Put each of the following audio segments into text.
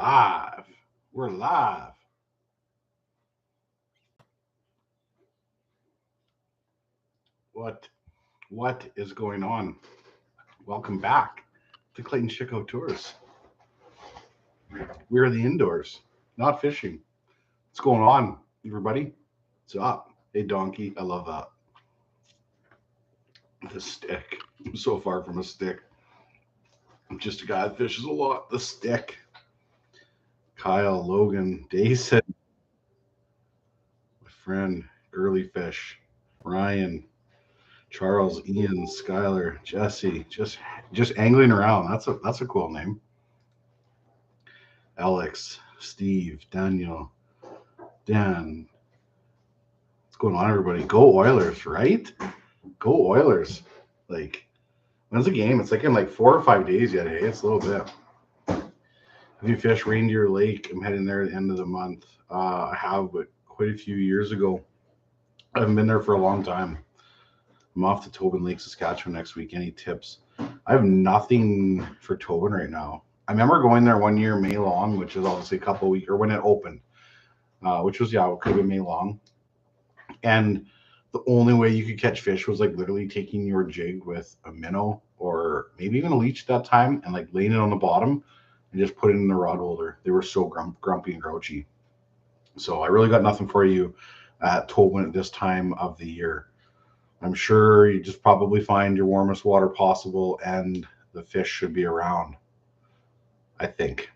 live. We're live. What what is going on? Welcome back to Clayton Chico Tours. We're in the indoors, not fishing. What's going on, everybody? What's up? Hey donkey, I love that. The stick. I'm so far from a stick. I'm just a guy that fishes a lot. The stick. Kyle, Logan, Dason, my friend, Girly Fish, Ryan, Charles, Ian, Skylar, Jesse, just angling around. That's a cool name. Alex, Steve, Daniel, Dan. What's going on, everybody? Go Oilers, right? Go Oilers. Like, when's the game? It's like in like 4 or 5 days yet. Hey, it's a little bit. Have you fished Reindeer Lake? I'm heading there at the end of the month. I have, but quite a few years ago. I haven't been there for a long time. I'm off to Tobin Lake, Saskatchewan next week. Any tips? I have nothing for Tobin right now. I remember going there one year, May long, which is obviously a couple of weeks, or when it opened, which was, it could have been May long. And the only way you could catch fish was like literally taking your jig with a minnow or maybe even a leech at that time and like laying it on the bottom and just put it in the rod holder. They were so grumpy and grouchy. So I really got nothing for you at Tobin at this time of the year. I'm sure you just probably find your warmest water possible and the fish should be around, I think.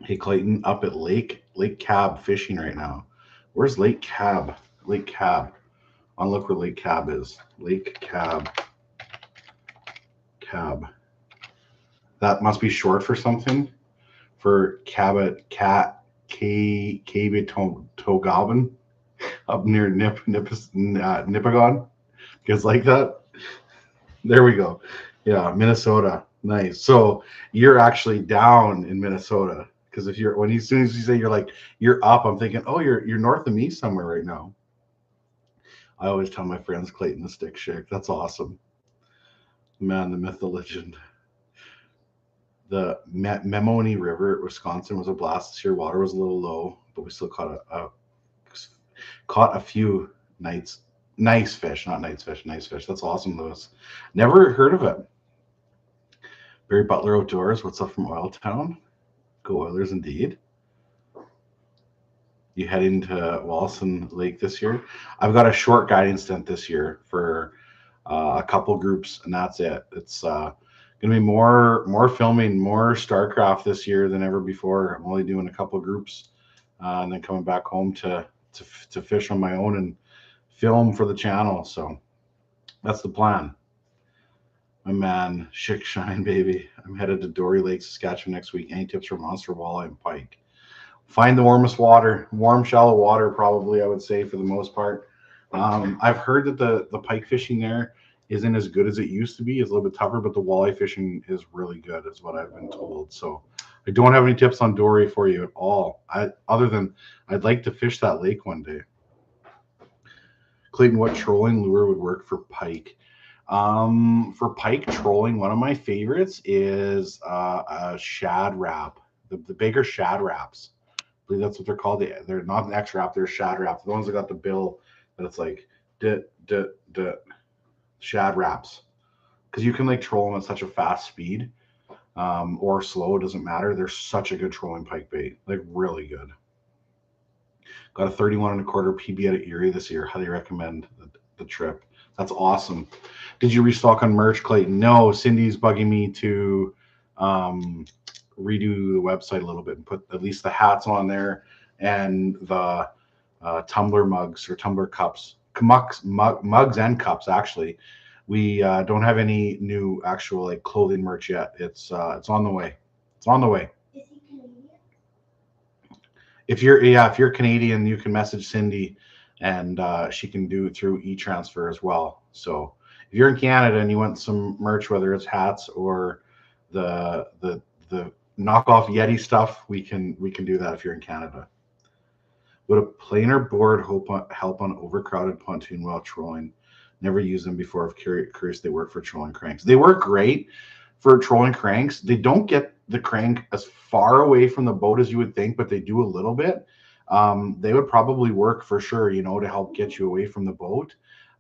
Hey, Clayton, up at Lake Cab fishing right now. Where's Lake Cab? Lake Cab. On look where Lake Cab is. Lake Cab. Cab. That must be short for something. For Cabot Cat Togabin up near Nipigon. Guys like that? There we go. Yeah, Minnesota. Nice. So you're actually down in Minnesota. Because if you're as soon as you say you're up, I'm thinking, oh, you're north of me somewhere right now. I always tell my friends Clayton the Stick Chick. That's awesome. Man, the myth, the legend. The Memone River at Wisconsin was a blast this year. Water was a little low, but we still caught a few nice fish. That's awesome, Lewis. Never heard of it. Barry Butler Outdoors. What's up from Oiltown? Go Oilers indeed. You heading to Walson Lake this year? I've got a short guiding stint this year for a couple groups, and that's it. It's going to be more filming, more StarCraft this year than ever before. I'm only doing a couple groups, and then coming back home to fish on my own and film for the channel. So that's the plan. My man, Chick Shine, baby. I'm headed to Dory Lake, Saskatchewan next week. Any tips for monster walleye and pike? Find the warmest water, warm, shallow water, probably, I would say, for the most part. I've heard that the pike fishing there isn't as good as it used to be. It's a little bit tougher, but the walleye fishing is really good, is what I've been told. So I don't have any tips on Dory for you at all, other than I'd like to fish that lake one day. Clayton, what trolling lure would work for pike? For pike trolling, one of my favorites is a shad wrap, the bigger shad wraps. I believe that's what they're called. They're not an X wrap, they're shad wrap. The ones that got the bill that it's like shad wraps, because you can like troll them at such a fast speed, or slow, it doesn't matter. They're such a good trolling pike bait, like really good. Got a 31 1/4 PB out of Erie this year. Highly recommend the trip. That's awesome. Did you restock on merch, Clayton? No, Cindy's bugging me to redo the website a little bit and put at least the hats on there and the tumbler mugs or tumbler cups, mugs and cups. Actually, we don't have any new actual like clothing merch yet. It's on the way. It's on the way. If you're Canadian, you can message Cindy, and she can do it through e-transfer as well. So if you're in Canada and you want some merch, whether it's hats or the knockoff Yeti stuff, we can do that if you're in Canada. Would a planer board help on overcrowded pontoon while trolling? Never used them before. If curious, they work for trolling cranks. They work great for trolling cranks. They don't get the crank as far away from the boat as you would think, but they do a little bit. They would probably work for sure, you know, to help get you away from the boat.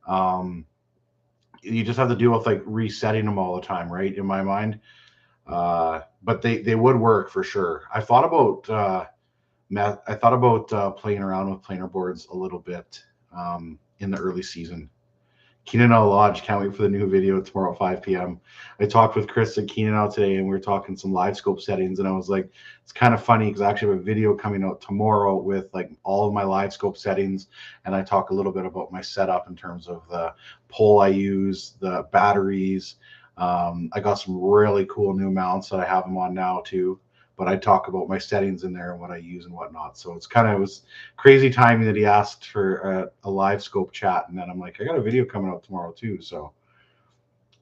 Um, you just have to deal with like resetting them all the time, right? In my mind, but they would work for sure. I thought about playing around with planer boards a little bit in the early season. Keenan Lodge, can't wait for the new video tomorrow at 5 p.m. I talked with Chris at Keenan out today, and we were talking some live scope settings, and I was like, it's kind of funny because I actually have a video coming out tomorrow with like all of my live scope settings, and I talk a little bit about my setup in terms of the pole I use, the batteries. I got some really cool new mounts that I have them on now too. But I talk about my settings in there and what I use and whatnot. So it was crazy timing that he asked for a live scope chat, and then I'm like, I got a video coming out tomorrow too. So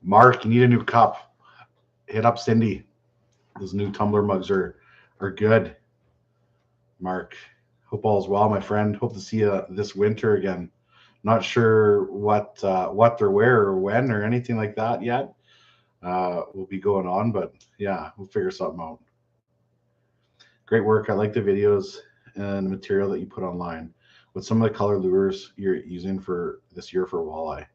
Mark, you need a new cup. Hit up Cindy. Those new tumbler mugs are good. Mark, hope all's well, my friend. Hope to see you this winter again. Not sure what or where or when or anything like that yet. Will be going on, but yeah, we'll figure something out. Great work. I like the videos and the material that you put online. With some of the color lures you're using for this year for walleye.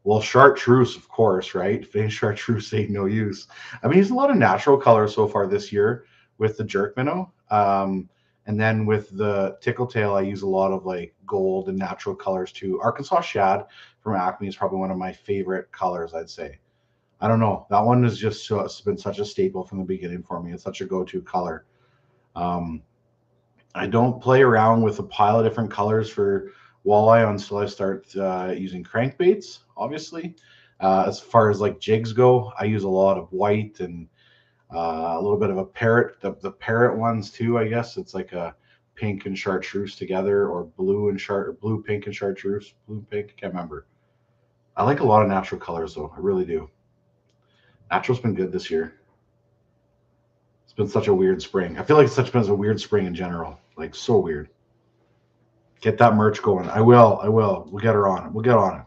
Well, chartreuse, of course, right? Finished chartreuse ain't no use. I've been using a lot of natural colors so far this year with the jerk minnow. And then with the tickle tail, I use a lot of like gold and natural colors too. Arkansas shad from Acme is probably one of my favorite colors, I'd say. I don't know. That one is just it's been such a staple from the beginning for me. It's such a go-to color. Um, I don't play around with a pile of different colors for walleye until I start using crankbaits, obviously. As far as like jigs go, I use a lot of white and a little bit of a parrot, the parrot ones too, I guess. It's like a pink and chartreuse together, or blue, pink and chartreuse, blue, pink, can't remember. I like a lot of natural colors though, I really do. Natural's been good this year. It's been such a weird spring. I feel like it's such been a weird spring in general, like so weird. Get that merch going. I will. I will. We'll get her on it. We'll get on it.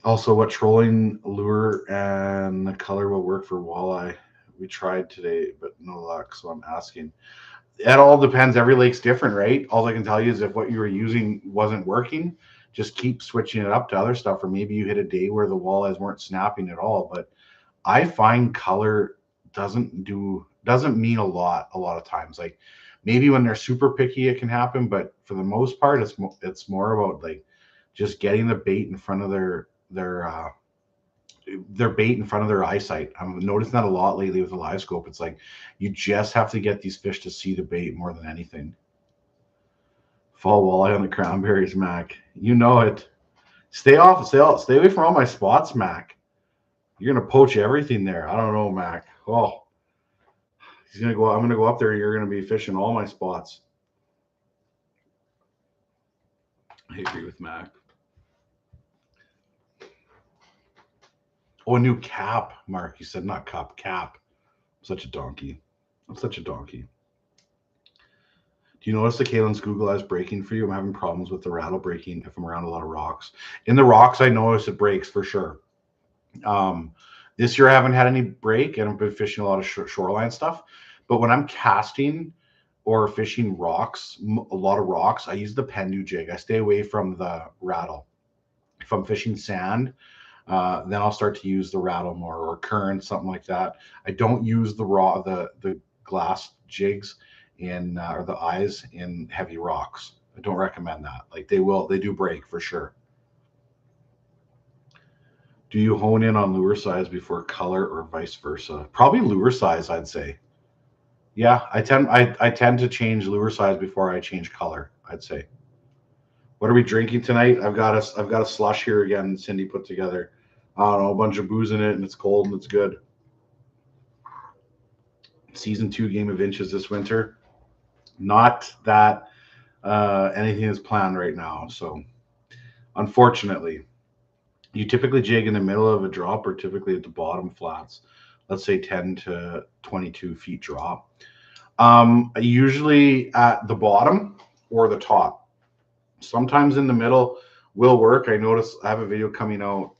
Also, what trolling lure and the color will work for walleye? We tried today, but no luck. So I'm asking. It all depends. Every lake's different, right? All I can tell you is if what you were using wasn't working, just keep switching it up to other stuff. Or maybe you hit a day where the walleyes weren't snapping at all. But I find color doesn't mean a lot of times. Like maybe when they're super picky, it can happen, but for the most part, it's more about like just getting the bait in front of their bait in front of their eyesight. I'm noticing that a lot lately with the live scope. It's like you just have to get these fish to see the bait more than anything. Fall walleye on the cranberries, Mac. You know it. Stay away from all my spots, Mac. You're gonna poach everything there. I don't know, Mac. Oh, I'm gonna go up there. You're gonna be fishing all my spots. I agree with Mac. Oh, a new cap, Mark. You said not cup, cap. I'm such a donkey. I'm such a donkey. Do you notice the Kalen's Google Eyes breaking for you? I'm having problems with the rattle breaking if I'm around a lot of rocks. In the rocks, I notice it breaks for sure. This year I haven't had any break, and I've been fishing a lot of shoreline stuff. But when I'm casting or fishing rocks, a lot of rocks, I use the Pendu jig. I stay away from the rattle. If I'm fishing sand, then I'll start to use the rattle more, or current, something like that. I don't use the glass jigs in or the eyes in heavy rocks. I don't recommend that. Like they do break for sure. Do you hone in on lure size before color or vice versa? Probably lure size, I'd say. Yeah, I tend to change lure size before I change color, I'd say. What are we drinking tonight? I've got a slush here again, Cindy put together. I don't know, a bunch of booze in it, and it's cold and it's good. Season 2 Game of Inches this winter. Not that anything is planned right now. So unfortunately, you typically jig in the middle of a drop or typically at the bottom flats. Let's say 10 to 22 feet drop. Usually at the bottom or the top. Sometimes in the middle will work. I notice I have a video coming out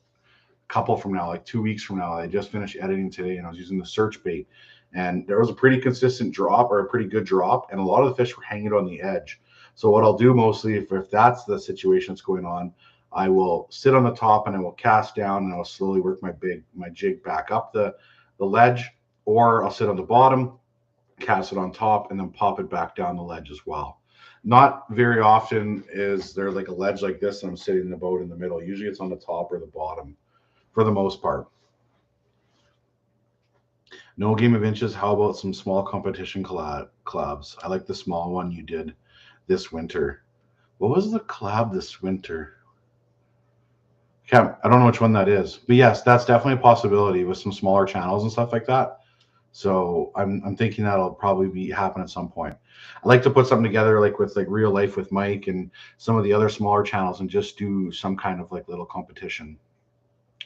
a couple from now, like 2 weeks from now. I just finished editing today, and I was using the search bait, and there was a pretty consistent drop, or a pretty good drop, and a lot of the fish were hanging on the edge. So what I'll do mostly, if that's the situation that's going on, I will sit on the top and I will cast down, and I'll slowly work my jig back up the ledge, or I'll sit on the bottom, cast it on top, and then pop it back down the ledge as well. Not very often is there like a ledge like this and I'm sitting in the boat in the middle. Usually it's on the top or the bottom for the most part. No game of inches. How about some small competition collabs? I like the small one you did this winter. What was the collab this winter? I don't know which one that is, but yes, that's definitely a possibility with some smaller channels and stuff like that. So I'm thinking that'll probably be happen at some point. I like to put something together like with like real life with Mike and some of the other smaller channels and just do some kind of like little competition.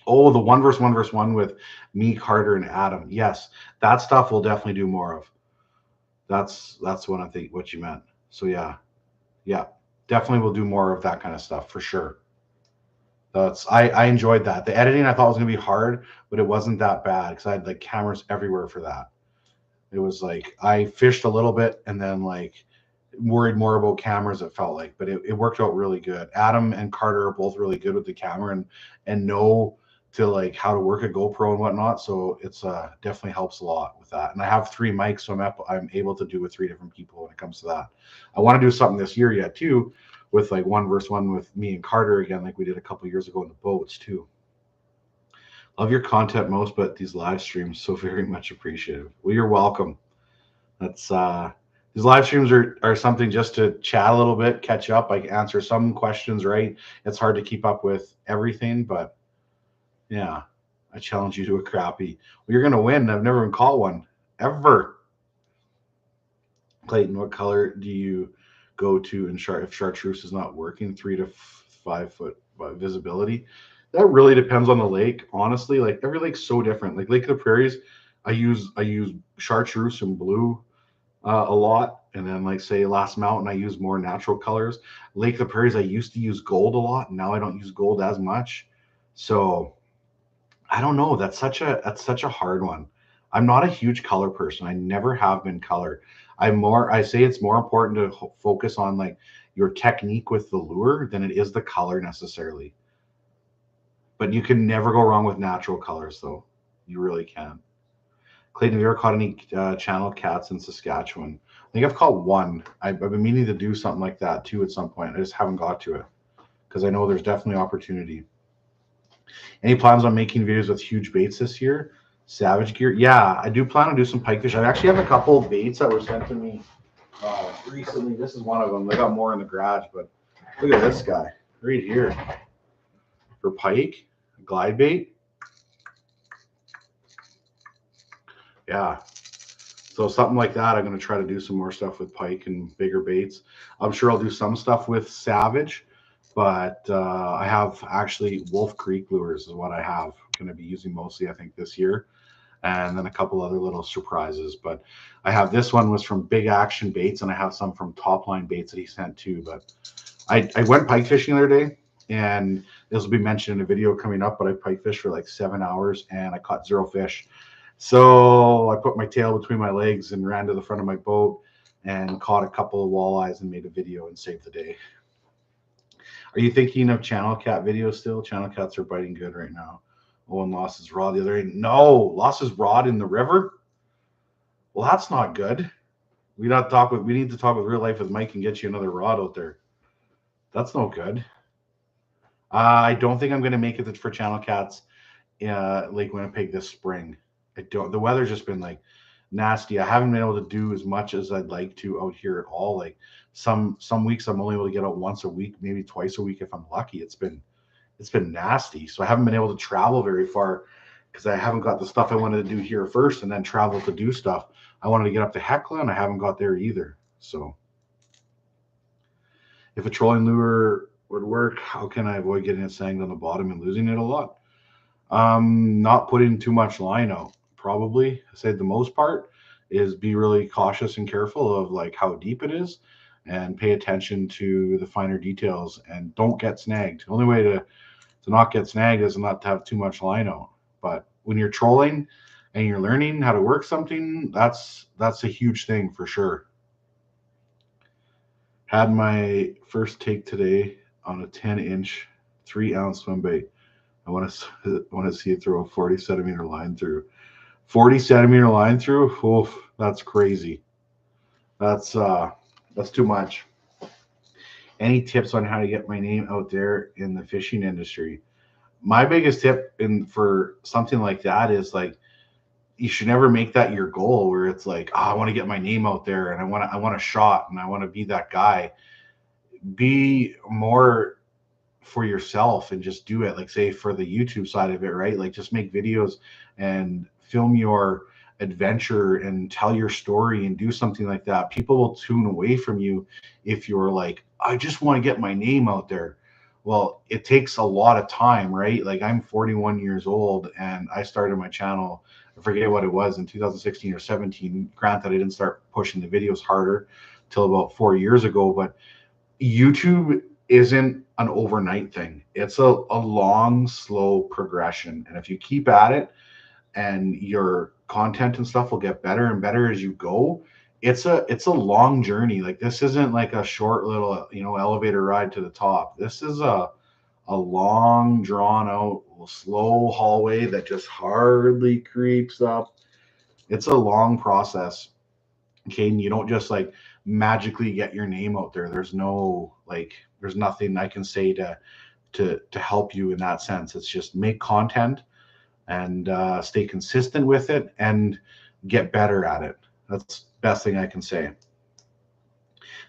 Oh, the one versus one with me, Carter, and Adam. Yes, that stuff we'll definitely do more of. That's what I think what you meant. So yeah, definitely we'll do more of that kind of stuff for sure. I enjoyed that. The editing I thought was gonna be hard, but it wasn't that bad because I had like cameras everywhere for that. It was like I fished a little bit and then like worried more about cameras, it felt like, but it worked out really good. Adam and Carter are both really good with the camera and know to like how to work a GoPro and whatnot. So it's definitely helps a lot with that. And I have 3 mics, so I'm able to do with 3 different people when it comes to that. I want to do something this year yet too, with like one versus one with me and Carter again, like we did a couple years ago in the boats too. Love your content most, but these live streams so very much appreciated. Well, you're welcome. That's these live streams are something just to chat a little bit, catch up. I can answer some questions, right? It's hard to keep up with everything, but yeah, I challenge you to a crappie. Well, you're gonna win. I've never even caught one ever. Clayton, what color do you go to in if chartreuse is not working? 3 to 5 foot visibility. That really depends on the lake. Honestly, like every lake's so different. Like Lake of the Prairies, I use chartreuse and blue a lot, and then like say Last Mountain, I use more natural colors. Lake of the Prairies, I used to use gold a lot, and now I don't use gold as much. So I don't know. That's such a hard one. I'm not a huge color person. I never have been color. I say it's more important to focus on like your technique with the lure than it is the color necessarily. But you can never go wrong with natural colors, though. You really can. Clayton, have you ever caught any channel cats in Saskatchewan? I think I've caught one. I've been meaning to do something like that too at some point. I just haven't got to it because I know there's definitely opportunity. Any plans on making videos with huge baits this year? Savage gear? Yeah, I do plan on do some pike fish. I actually have a couple of baits that were sent to me recently. This is one of them. I got more in the garage, but look at this guy right here for pike, glide bait. Yeah. So something like that, I'm going to try to do some more stuff with pike and bigger baits. I'm sure I'll do some stuff with Savage, but I have actually Wolf Creek lures is what I have. Going to be using mostly, I think, this year, and then a couple other little surprises. But I have this one was from Big Action Baits, and I have some from Top Line Baits that he sent too. But I went pike fishing the other day, and this will be mentioned in a video coming up. But I pike fished for like 7 hours, and I caught 0 fish. So I put my tail between my legs and ran to the front of my boat and caught a couple of walleyes and made a video and saved the day. Are you thinking of channel cat videos still? Channel cats are biting good right now. Owen lost his rod the other day. No, lost his rod in the river. Well, that's not good. We need to talk with real life with Mike and get you another rod out there. That's no good. I don't think I'm going to make it for channel cats Lake Winnipeg this spring. I don't. The weather's just been like nasty. I haven't been able to do as much as I'd like to out here at all. Like some weeks I'm only able to get out once a week, maybe twice a week if I'm lucky. It's been nasty. So I haven't been able to travel very far because I haven't got the stuff I wanted to do here first and then travel to do stuff. I wanted to get up to Hecla and I haven't got there either. So if a trolling lure would work, how can I avoid getting it sanged on the bottom and losing it a lot? Not putting too much line out. Probably, I say the most part is be really cautious and careful of like how deep it is and pay attention to the finer details and don't get snagged. The only way to not get snagged is not to have too much line out. But when you're trolling and you're learning how to work something, that's a huge thing for sure. Had my first take today on a 10-inch, 3-ounce swim bait. I want to see it throw a 40 centimeter line through. 40 centimeter line through. Oof, that's crazy. That's too much. Any tips on how to get my name out there in the fishing industry? My biggest tip for something like that is like you should never make that your goal where it's like, oh, I want to get my name out there and I want a shot and I want to be that guy. Be more for yourself and just do it. Like say for the YouTube side of it, right? Like just make videos and film your adventure and tell your story and do something like that. People will tune away from you if you're like, I just want to get my name out there. Well, it takes a lot of time, right? Like I'm 41 years old and I started my channel, I forget what it was, in 2016 or 17. Granted, I didn't start pushing the videos harder till about 4 years ago, but YouTube isn't an overnight thing. It's a long, slow progression. And if you keep at it and your content and stuff will get better and better as you go, it's a long journey. Like this isn't like a short little, elevator ride to the top. This is a long, drawn out, slow hallway that just hardly creeps up. It's a long process. Okay, and you don't just like magically get your name out there. There's nothing I can say to help you in that sense. It's just make content and stay consistent with it and get better at it. That's the best thing I can say.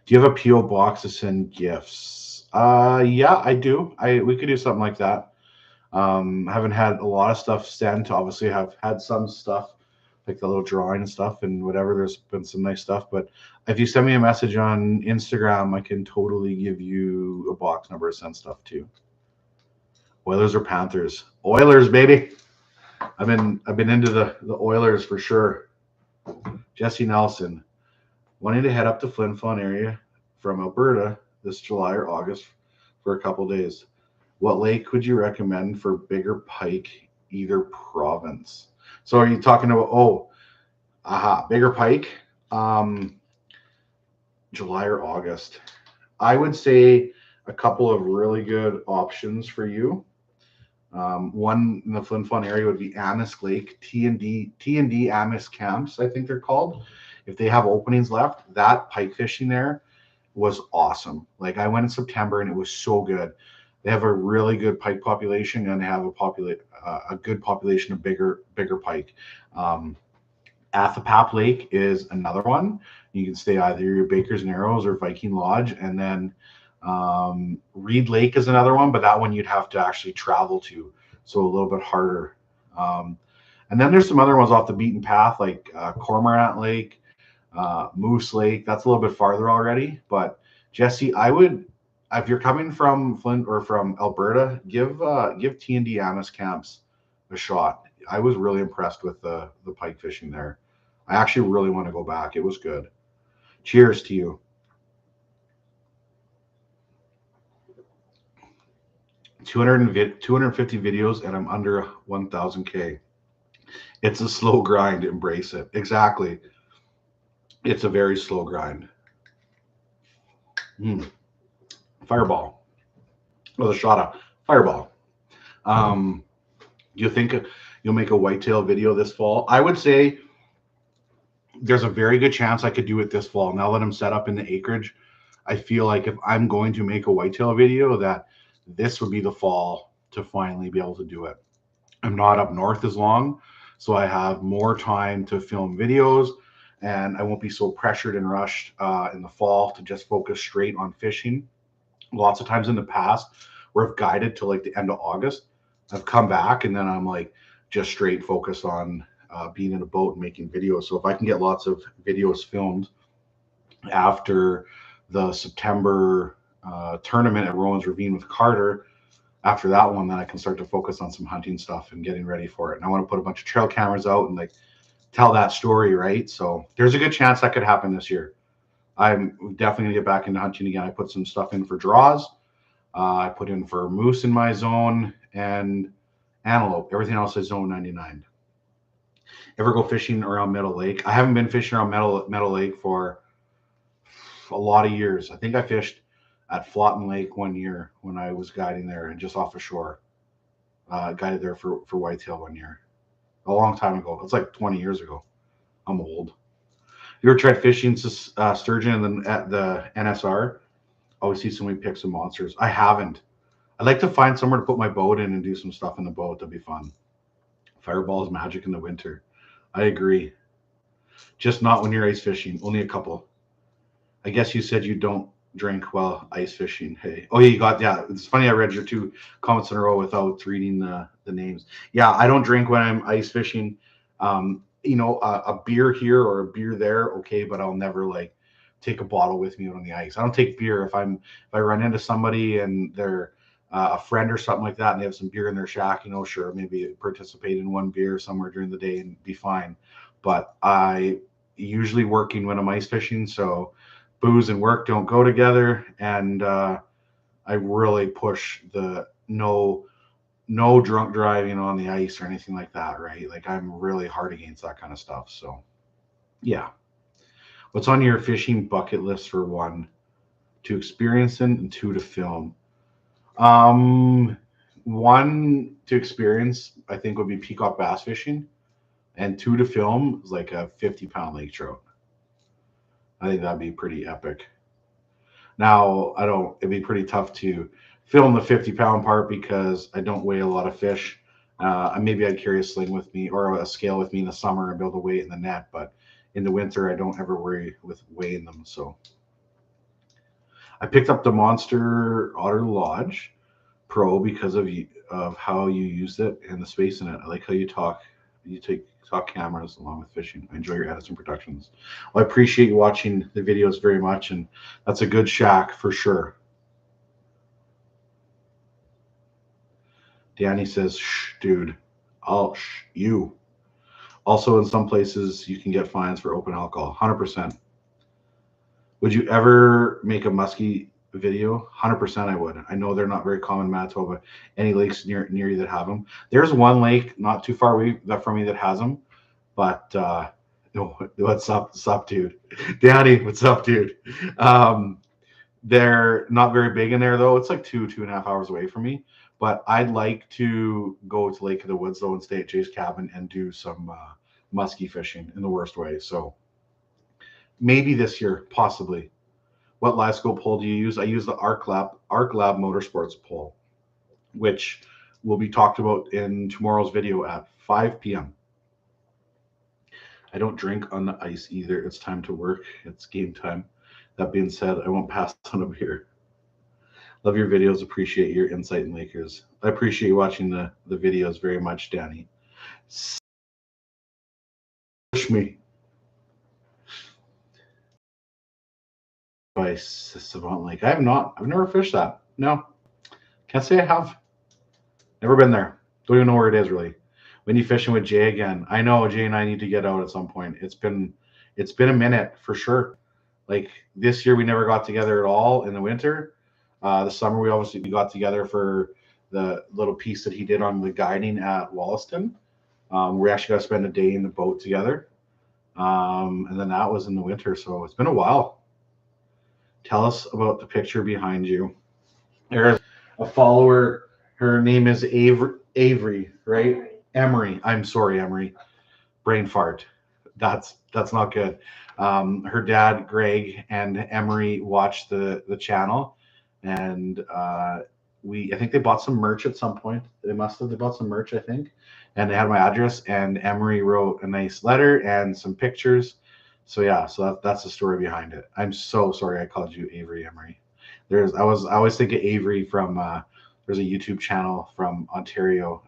Do you have a PO box to send gifts? Yeah, I do. We could do something like that. Haven't had a lot of stuff sent. Obviously, have had some stuff like the little drawing and stuff and whatever. There's been some nice stuff, but if you send me a message on Instagram, I can totally give you a box number to send stuff to. Oilers or Panthers? Oilers, baby. I've been into the Oilers for sure. Jesse Nelson, wanting to head up to Flin Flon area from Alberta this July or August for a couple days. What lake would you recommend for bigger pike, either province? So are you talking about, bigger pike, July or August? I would say a couple of really good options for you. One in the Flin Flon area would be Amisk Lake, T&D Amisk Camps, I think they're called. If they have openings left, that pike fishing there was awesome. Like I went in September and it was so good. They have a really good pike population and they have a good population of bigger pike. Athapap Lake is another one. You can stay either your Baker's Narrows or Viking Lodge, and then Reed Lake is another one, but that one you'd have to actually travel to, so a little bit harder. And then there's some other ones off the beaten path, like Cormorant Lake, Moose Lake. That's a little bit farther already. But Jesse, I would, if you're coming from Flint or from Alberta, give T&D Amisk Camps a shot. I was really impressed with the pike fishing there. I actually really want to go back. It was good. Cheers to you. 250 videos and I'm under 1,000K. It's a slow grind. Embrace it. Exactly. It's a very slow grind. Fireball. Well, the shot of Fireball. Do you think you'll make a whitetail video this fall? I would say there's a very good chance I could do it this fall. Now that I'm set up in the acreage, I feel like if I'm going to make a whitetail video, that this would be the fall to finally be able to do it. I'm not up north as long, so I have more time to film videos and I won't be so pressured and rushed in the fall to just focus straight on fishing. Lots of times in the past where I've guided to like the end of August, I've come back and then I'm like just straight focused on being in a boat and making videos. So if I can get lots of videos filmed after the September tournament at Rowan's Ravine with Carter, after that one, then I can start to focus on some hunting stuff and getting ready for it. And I want to put a bunch of trail cameras out and like tell that story, right? So there's a good chance that could happen this year. I'm definitely gonna get back into hunting again. I put some stuff in for draws. I put in for moose in my zone and antelope. Everything else is zone 99. Ever go fishing around Meadow Lake? I haven't been fishing around Meadow Lake for a lot of years. I think I fished at Flotten Lake one year when I was guiding there and just off the shore. Guided there for whitetail one year, a long time ago. It's like 20 years ago. I'm old. You ever tried fishing sturgeon and then at the NSR? Always see so many pics of monsters. I haven't. I'd like to find somewhere to put my boat in and do some stuff in the boat. That'd be fun. Fireball is magic in the winter. I agree. Just not when you're ice fishing. Only a couple. I guess you said you don't drink while ice fishing. Hey. Oh, yeah. It's funny. I read your 2 comments in a row without reading the names. Yeah, I don't drink when I'm ice fishing. A beer here or a beer there, okay, but I'll never like take a bottle with me out on the ice. I don't take beer if I run into somebody and they're a friend or something like that, and they have some beer in their shack. Sure, maybe participate in one beer somewhere during the day and be fine. But I usually working when I'm ice fishing, so booze and work don't go together, and I really push the no drunk driving on the ice or anything like that, right? Like I'm really hard against that kind of stuff. So yeah. What's on your fishing bucket list for 1 to experience in and 2 to film? 1 to experience, I think, would be peacock bass fishing, and 2 to film is like a 50-pound lake trout. I think that'd be pretty epic. Now, it'd be pretty tough to film the 50-pound part because I don't weigh a lot of fish. Maybe I'd carry a sling with me or a scale with me in the summer and be able to weigh it in the net, but in the winter, I don't ever worry with weighing them. So I picked up the Monster Otter Lodge Pro because of how you use it and the space in it. I like how you talk cameras along with fishing. I enjoy your edits and productions. Well, I appreciate you watching the videos very much, and that's a good shack for sure. Danny says, shh, dude. I'll shh you. Also, in some places, you can get fines for open alcohol. 100%. Would you ever make a muskie video? 100% I would. I know they're not very common in Manitoba. Any lakes near you that have them. There's one lake not too far away from me that has them. But what's up, dude? Danny, what's up, dude? They're not very big in there, though. It's like 2.5 hours away from me. But I'd like to go to Lake of the Woods, though, and stay at Jay's cabin and do some muskie fishing in the worst way. So maybe this year, possibly. What live scope pole do you use? I use the Arc Lab Motorsports pole, which will be talked about in tomorrow's video at 5 p.m. I don't drink on the ice either. It's time to work. It's game time. That being said, I won't pass on a beer. Love your videos. Appreciate your insight in Lakers. I appreciate you watching the videos very much, Danny. Push me. By Savant Lake. I have not. I've never fished that. No. Can't say I have. Never been there. Don't even know where it is really. When you fishing with Jay again? I know Jay and I need to get out at some point. It's been a minute for sure. Like this year we never got together at all in the winter. The summer we got together for the little piece that he did on the guiding at Wollaston. We actually got to spend a day in the boat together. And then that was in the winter, so it's been a while. Tell us about the picture behind you. There's a follower. Her name is Avery, right? Emery. I'm sorry, Emery. Brain fart. That's not good. Her dad, Greg, and Emery watched the channel, and I think they bought some merch at some point. They bought some merch, I think, and they had my address. And Emery wrote a nice letter and some pictures. So yeah, that's the story behind it. I'm so sorry I called you Avery Emery. I always think of Avery from there's a YouTube channel from Ontario,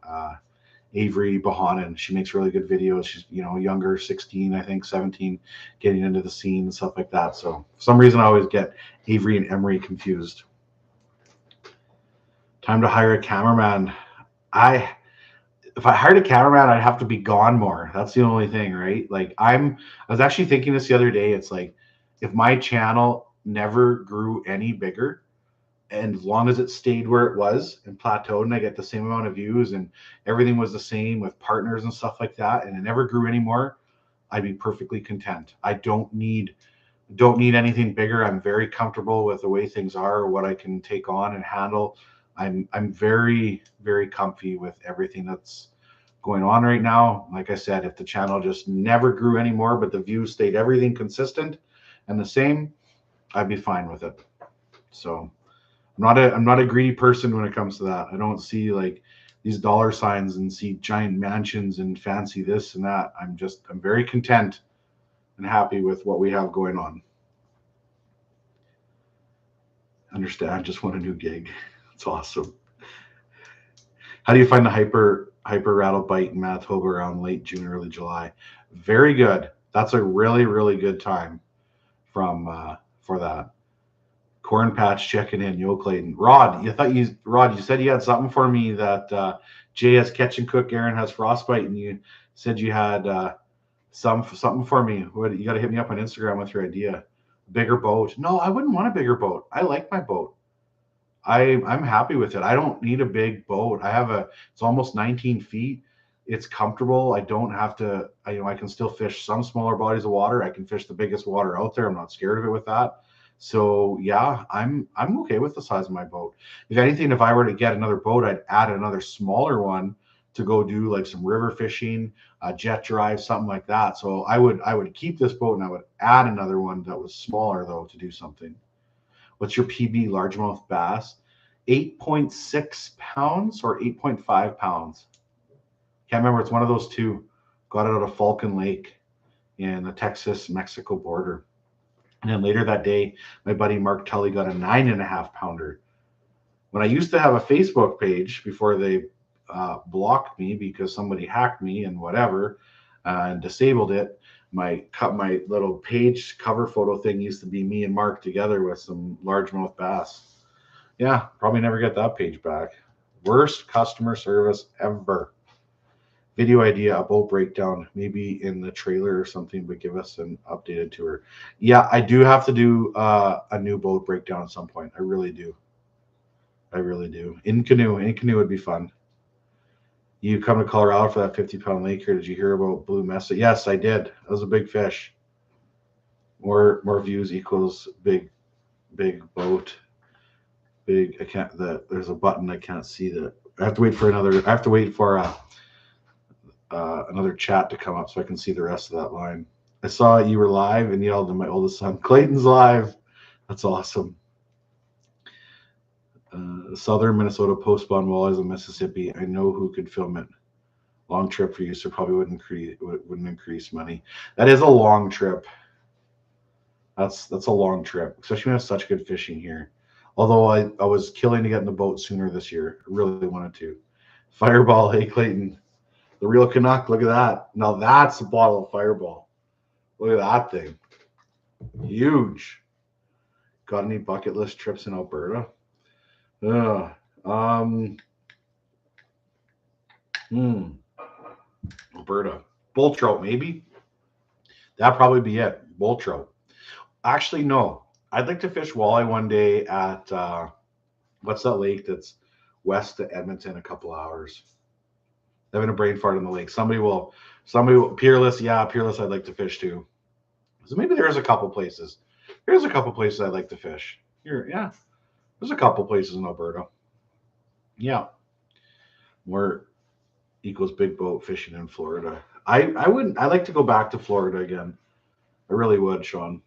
Avery Bahanan. She makes really good videos. She's younger, 16, I think 17, getting into the scene and stuff like that. So for some reason I always get Avery and Emery confused. Time to hire a cameraman. If I hired a cameraman, I'd have to be gone more. That's the only thing, right? Like I was actually thinking this the other day. It's like if my channel never grew any bigger, And as long as it stayed where it was and plateaued and I get the same amount of views and everything was the same with partners and stuff like that, and it never grew anymore, I'd be perfectly content. I don't need anything bigger. I'm very comfortable with the way things are, what I can take on and handle. I'm very, very comfy with everything that's going on right now. Like I said, if the channel just never grew anymore, but the views stayed everything consistent and the same, I'd be fine with it. So I'm not a greedy person when it comes to that. I don't see like these dollar signs and see giant mansions and fancy this and that. I'm very content and happy with what we have going on. Understand? I just want a new gig. It's awesome. How do you find the hyper rattle bite in Manitoba around late June, early July? Very good. That's a really, really good time from for that. Corn Patch checking in. Yo, Clayton. Rod, you said you had something for me that Jay has catch and cook, Aaron has frostbite, and you said you had something for me. What, you got to hit me up on Instagram with your idea. Bigger boat. No, I wouldn't want a bigger boat. I like my boat. I'm happy with it. I don't need a big boat. It's almost 19 feet. It's comfortable. I don't have to, I can still fish some smaller bodies of water. I can fish the biggest water out there. I'm not scared of it with that. So yeah, I'm okay with the size of my boat. If anything, if I were to get another boat, I'd add another smaller one to go do like some river fishing, jet drive, something like that. So I would keep this boat and I would add another one that was smaller though to do something. What's your PB largemouth bass? 8.6 pounds or 8.5 pounds? Can't remember. It's one of those two. Got it out of Falcon Lake in the Texas-Mexico border. And then later that day, my buddy Mark Tully got a 9.5 pounder. When I used to have a Facebook page before they blocked me because somebody hacked me and whatever and disabled it, my little page cover photo thing used to be me and Mark together with some largemouth bass. Yeah, probably never get that page back. Worst customer service ever. Video idea, a boat breakdown, maybe in the trailer or something, but give us an updated tour. Yeah, I do have to do a new boat breakdown at some point. I really do. I really do. In canoe would be fun. You come to Colorado for that 50-pound lake here. Did you hear about Blue Mesa? Yes, I did. That was a big fish. More views equals big boat. Big. I can't. There's a button I can't see that. I have to wait for another chat to come up so I can see the rest of that line. I saw you were live and yelled to my oldest son, Clayton's live. That's awesome. Southern Minnesota post-spawn walleyes in Mississippi. I know who could film it. Long trip for you, so probably wouldn't increase money. That is a long trip. That's a long trip, especially when it's such good fishing here. Although I was killing to get in the boat sooner this year. I really wanted to. Fireball, hey Clayton. The real Canuck, look at that. Now that's a bottle of Fireball. Look at that thing. Huge. Got any bucket list trips in Alberta? Alberta. Bull trout, maybe. That'd probably be it. Bull trout. Actually, no. I'd like to fish walleye one day at what's that lake that's west of Edmonton a couple hours. Having a brain fart in the lake. Somebody will Peerless. Yeah, Peerless I'd like to fish too. So maybe there's a couple places. There's a couple places I'd like to fish. Here, yeah. There's a couple places in Alberta. Yeah. More equals big boat fishing in Florida. I'd like to go back to Florida again. I really would, Sean.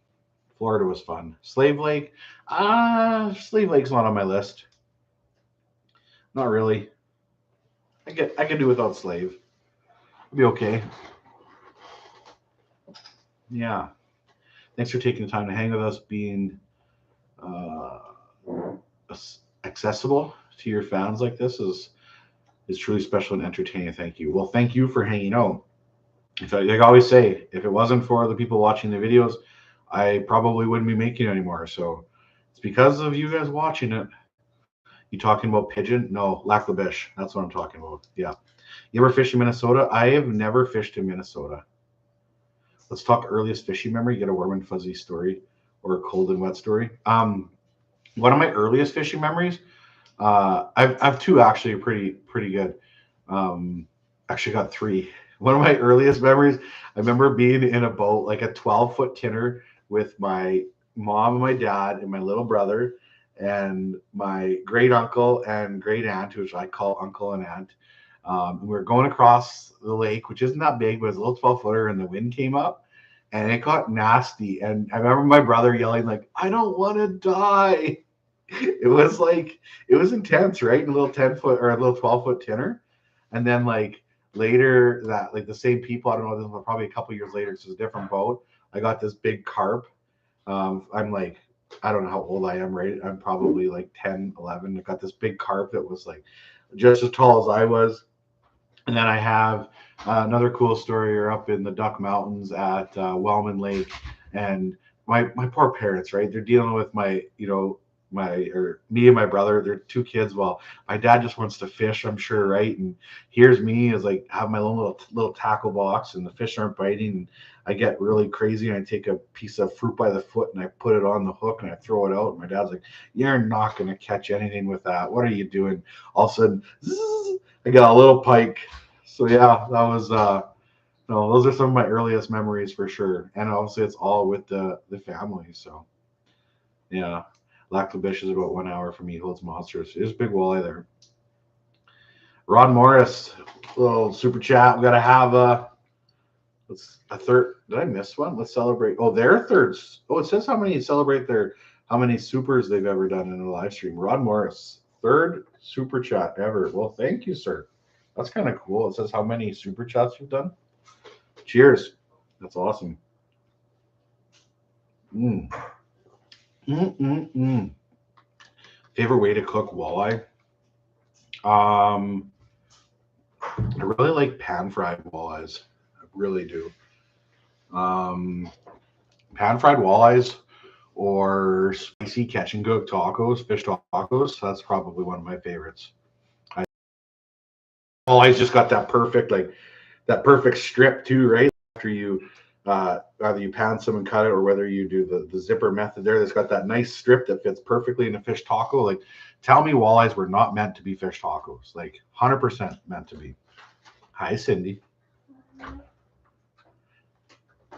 Florida was fun. Slave Lake. Slave Lake's not on my list. Not really. I can do without Slave. It'll be okay. Yeah. Thanks for taking the time to hang with us, being accessible to your fans like this is truly special and entertaining. Thank you. Well, thank you for hanging out. Like I always say, if it wasn't for the people watching the videos, I probably wouldn't be making it anymore. So it's because of you guys watching it. You talking about pigeon? No, Lac La Biche. That's what I'm talking about. Yeah. You ever fish in Minnesota? I have never fished in Minnesota. Let's talk earliest fishing memory. You get a warm and fuzzy story or a cold and wet story. One of my earliest fishing memories, I've two actually pretty good. Um, actually got three. One of my earliest memories, I remember being in a boat, like a 12-foot tinner, with my mom and my dad and my little brother and my great uncle and great aunt, which I call uncle and aunt. And we were going across the lake, which isn't that big, but it's a little 12-footer, and the wind came up and it got nasty. And I remember my brother yelling, like, I don't want to die. It was like, it was intense, right? A little 10-foot or a little 12-foot tinner. And then like later that, like the same people, I don't know, this was probably a couple years later, so it's a different boat. I got this big carp. I'm like, I don't know how old I am, right? I'm probably like 10, 11. I got this big carp that was like just as tall as I was. And then I have another cool story. You're up in the Duck Mountains at Wellman Lake, and my poor parents, right? They're dealing with my, my or me and my brother. They're two kids. Well, my dad just wants to fish, I'm sure, right? And here's me as like have my own little tackle box, and the fish aren't biting. And I get really crazy, and I take a piece of fruit by the foot and I put it on the hook and I throw it out. And my dad's like, "You're not gonna catch anything with that. What are you doing?" All of a sudden, zzz, I got a little pike. So yeah, that was no, those are some of my earliest memories for sure. And obviously it's all with the family. So yeah. Lac La Biche is about 1 hour from me, holds monsters. There's a big walleye there. Ron Morris, little super chat. We gotta have let's a third. Did I miss one? Let's celebrate. Oh, their thirds. Oh, it says how many celebrate their how many supers they've ever done in a live stream. Ron Morris, third super chat ever. Well, thank you, sir. That's kind of cool. It says how many super chats you've done. Cheers. That's awesome. Mm. Mm-mm-mm. Favorite way to cook walleye? Um, I really like pan fried walleyes. I really do. Um, Pan fried walleyes or spicy catch and cook tacos, fish tacos. That's probably one of my favorites. I, walleyes just got that perfect, like that perfect strip too, right? After you either you pound some and cut it, or whether you do the zipper method there, that's got that nice strip that fits perfectly in a fish taco. Like, tell me walleyes were not meant to be fish tacos. Like 100% meant to be. Hi, Cindy.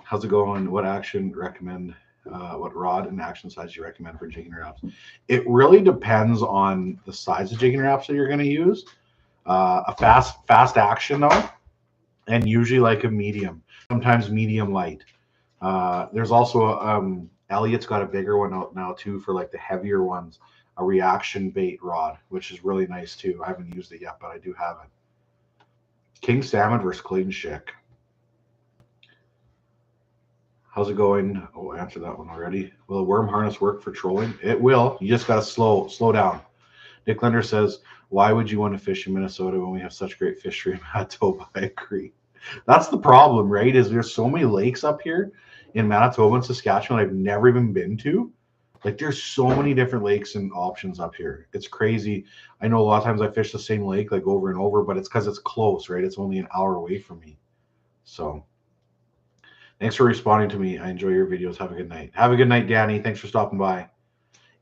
How's it going? What action recommend? What rod and action size you recommend for jigging wraps? It really depends on the size of jigging wraps that you're going to use. A fast action though, and usually like a medium, sometimes medium light. There's also Elliot's got a bigger one out now too for like the heavier ones, a reaction bait rod, which is really nice too. I haven't used it yet, but I do have it. King salmon versus Clayton Schick. How's it going? Oh, I answered that one already. Will a worm harness work for trolling? It will. You just gotta slow down. Nick Linder says, "Why would you want to fish in Minnesota when we have such great fishery in Manitoba?" I agree. That's the problem, right? Is there's so many lakes up here in Manitoba and Saskatchewan I've never even been to. Like there's so many different lakes and options up here. It's crazy. I know a lot of times I fish the same lake like over and over, but it's because it's close, right? It's only an hour away from me. So thanks for responding to me. I enjoy your videos. Have a good night. Have a good night, Danny. Thanks for stopping by.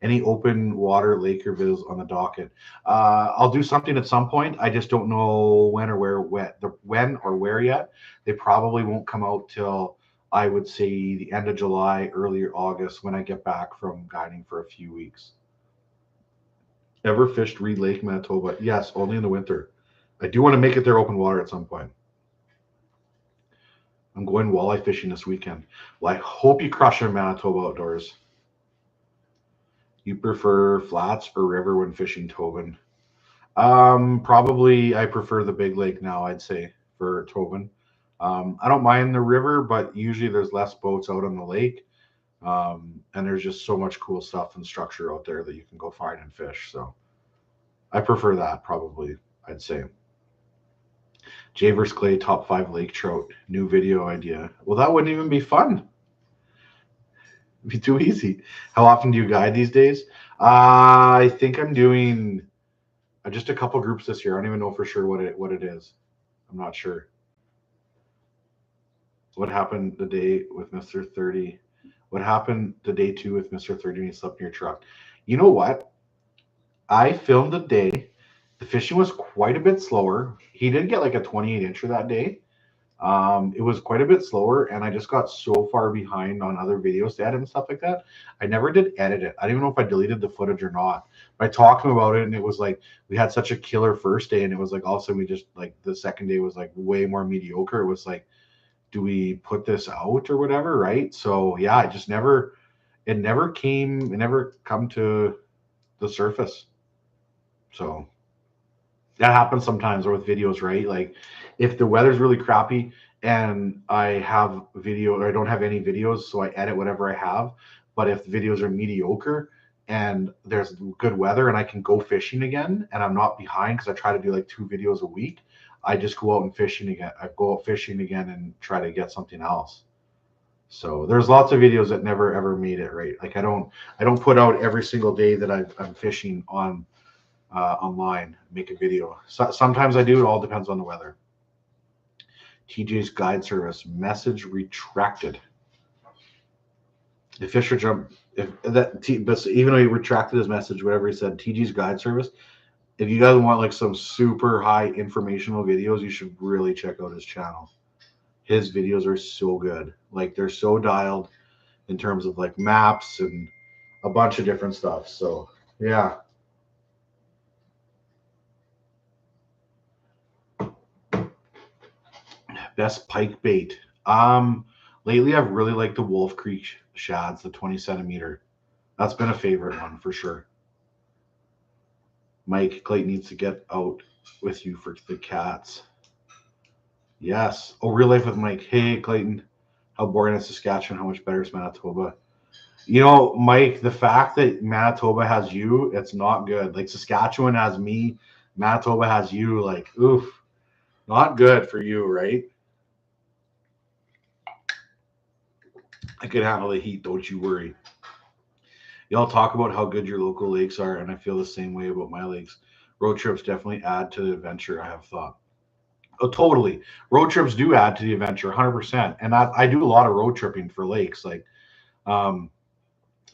Any open water lake or videos on the docket? I'll do something at some point. I just don't know when or when or where yet. They probably won't come out till I would say the end of July, early August, when I get back from guiding for a few weeks. Ever fished Reed Lake, Manitoba? Yes, only in the winter. I do want to make it there open water at some point. I'm going walleye fishing this weekend. Well, I hope you crush in Manitoba outdoors. You prefer flats or river when fishing Tobin? Probably I prefer the big lake now, I'd say, for Tobin. I don't mind the river, but usually there's less boats out on the lake. And there's just so much cool stuff and structure out there that you can go find and fish. So I prefer that probably, I'd say. Jay vs. Clay, top 5 lake trout, new video idea. Well, that wouldn't even be fun. It'd be too easy. How often do you guide these days? I think I'm doing just a couple groups this year. I don't even know for sure what it is. I'm not sure. What happened the day with Mr. 30? What happened the day two with Mr. 30 when he slept in your truck? You know what? I filmed a day. The fishing was quite a bit slower. He did get like a 28 incher that day. It was quite a bit slower, and I just got so far behind on other videos to edit and stuff like that. I never did edit it. I don't even know if I deleted the footage or not. But I talked to him about it, and it was like we had such a killer first day, and it was like all of a sudden we just like the second day was like way more mediocre. It was like, do we put this out or whatever, right? So yeah, I just never it never came, it never come to the surface. So that happens sometimes or with videos, right? Like if the weather's really crappy and I have video or I don't have any videos, so I edit whatever I have. But if the videos are mediocre and there's good weather and I can go fishing again and I'm not behind because I try to do like 2 videos a week, I just go out and fishing again. I go out fishing again and try to get something else. So there's lots of videos that never ever made it, right. Like I don't put out every single day that I'm fishing on online, make a video. So, sometimes I do. It all depends on the weather. TJ's guide service message retracted. If Fisher jump, if that, but even though he retracted his message, whatever he said, TG's guide service. If you guys want like some super high informational videos, you should really check out his channel. His videos are so good. Like they're so dialed in terms of like maps and a bunch of different stuff. So yeah. Best pike bait. Lately I've really liked the Wolf Creek shads, the 20 centimeter. That's been a favorite one for sure. Mike Clayton needs to get out with you for the cats. Yes. Oh, real life with Mike. Hey Clayton, how boring is Saskatchewan? How much better is Manitoba? You know, Mike, the fact that Manitoba has you, it's not good. Like Saskatchewan has me, Manitoba has you. Like, oof, not good for you, right? I could handle the heat, don't you worry. Y'all talk about how good your local lakes are, and I feel the same way about my lakes. Road trips definitely add to the adventure, I have thought. Oh, totally. Road trips do add to the adventure, 100%. And I do a lot of road tripping for lakes. Like, um,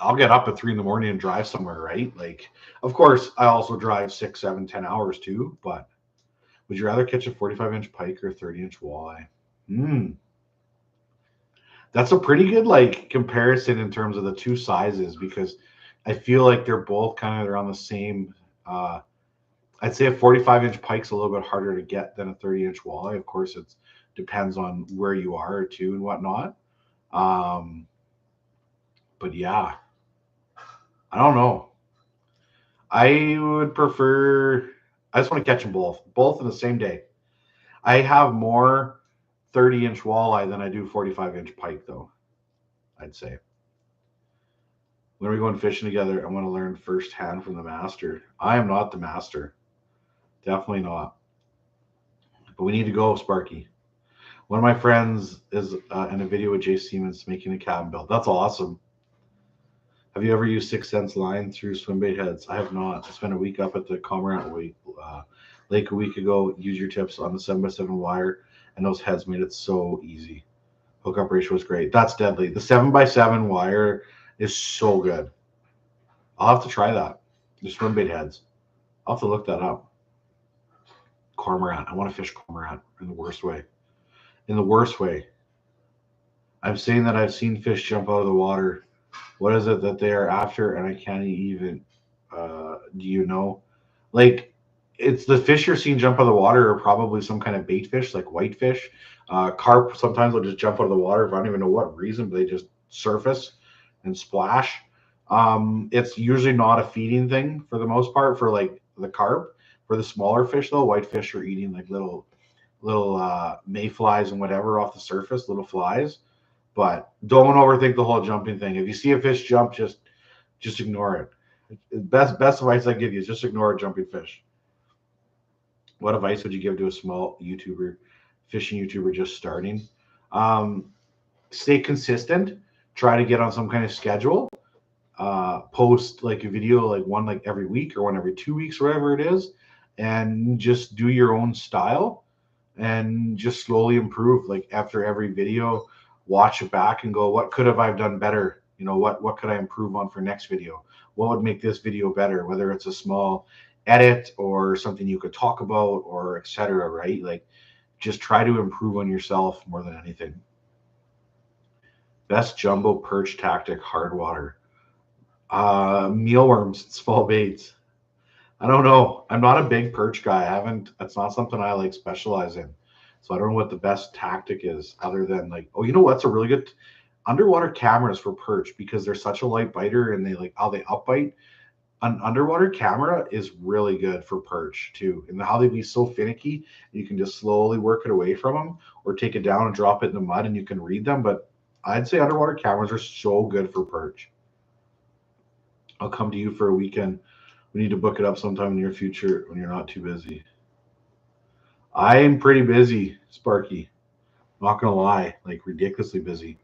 I'll get up at 3 in the morning and drive somewhere, right? Like, of course, I also drive 6, 7, 10 hours too. But would you rather catch a 45-inch pike or a 30-inch walleye? Hmm. That's a pretty good like comparison in terms of the two sizes because I feel like they're both kind of around the same. Uh, I'd say a 45-inch pike's a little bit harder to get than a 30-inch walleye. Of course, it depends on where you are too and whatnot. Um, but yeah, I don't know. I would prefer. I just want to catch them both in the same day. I have more 30-inch walleye than I do 45-inch pike, though. I'd say. When are we going fishing together? I want to learn firsthand from the master. I am not the master. Definitely not. But we need to go, Sparky. One of my friends is in a video with Jay Siemens making a cabin build. That's awesome. Have you ever used 6 cents line through swim bait heads? I have not. I spent a week up at the Cormorant Lake a week ago. Use your tips on the 7x7 wire, and those heads made it so easy. Hookup ratio was great. That's deadly. The 7x7 wire is so good. I'll have to try that. The swim bait heads. I'll have to look that up. Cormorant. I want to fish cormorant in the worst way. In the worst way. I'm saying that I've seen fish jump out of the water. What is it that they are after? And I can't even. Do you know? Like, it's the fish you're seeing jump out of the water are probably some kind of bait fish, like whitefish. Carp sometimes will just jump out of the water for I don't even know what reason, but they just surface and splash. It's usually not a feeding thing for the most part for like the carp. For the smaller fish, though, whitefish are eating like little mayflies and whatever off the surface, little flies. But don't overthink the whole jumping thing. If you see a fish jump, just ignore it. Best advice I give you is just ignore a jumping fish. What advice would you give to a small YouTuber, fishing YouTuber just starting? Um, Stay consistent. Try to get on some kind of schedule. Post like a video, like one like every week or one every 2 weeks, whatever it is, and just do your own style and just slowly improve. Like after every video, watch it back and go, what could have I done better? What could I improve on for next video? what would make this video better, whether it's a small edit or something you could talk about or etc. Right? Like just try to improve on yourself more than anything. Best jumbo perch tactic, hard water. Mealworms, it's fall baits. I don't know. I'm not a big perch guy. I haven't, that's not something I like specialize in. So I don't know what the best tactic is other than like, oh, you know what's a really good underwater cameras for perch because they're such a light biter and they like how they upbite. An underwater camera is really good for perch too. And how they be so finicky, you can just slowly work it away from them or take it down and drop it in the mud and you can read them. But I'd say underwater cameras are so good for perch. I'll come to you for a weekend. We need to book it up sometime in the near future when you're not too busy. I am pretty busy, Sparky. Not gonna lie, like ridiculously busy.